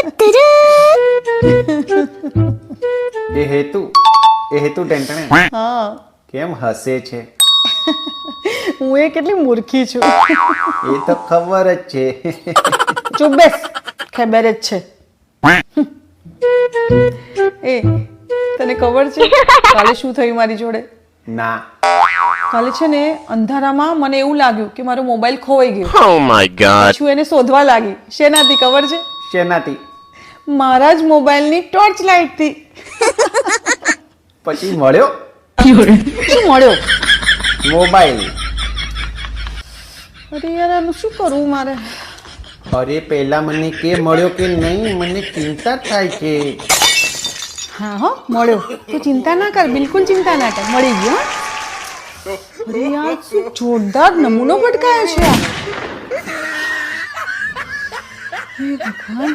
એ હેતુ ટેન્ટણે હા કેમ હસે છે? હું એ કેટલી મૂર્ખી છું. એ તો ખબર જ છે. ચૂપ બેસ, ખબર જ છે. એ તને ખબર છે કાલે શું થયું મારી જોડે? ના. કાલે છે ને અંધારામાં મને એવું લાગ્યું કે મારો મોબાઈલ ખોવાઈ ગયો. Oh my god. પછી હું એને શોધવા લાગી. શેનાથી ખબર છે? શેનાથી? મારા જ મોબાઈલની ટોર્ચ લાઇટથી. પછી મળ્યો શું મળ્યો? મોબાઈલ. અરે યાર આનું શું કરવું મારે? અરે પહેલા મને કે મળ્યો કે નહીં, મને ચિંતા થાય છે. હા હો મળ્યો. તું ચિંતા ના કર, બિલકુલ ચિંતા ના કર, મળી ગયો. હો? અરે યાર શું જોરદાર નમૂનો પટકાયો છે આ. હે ભગવાન.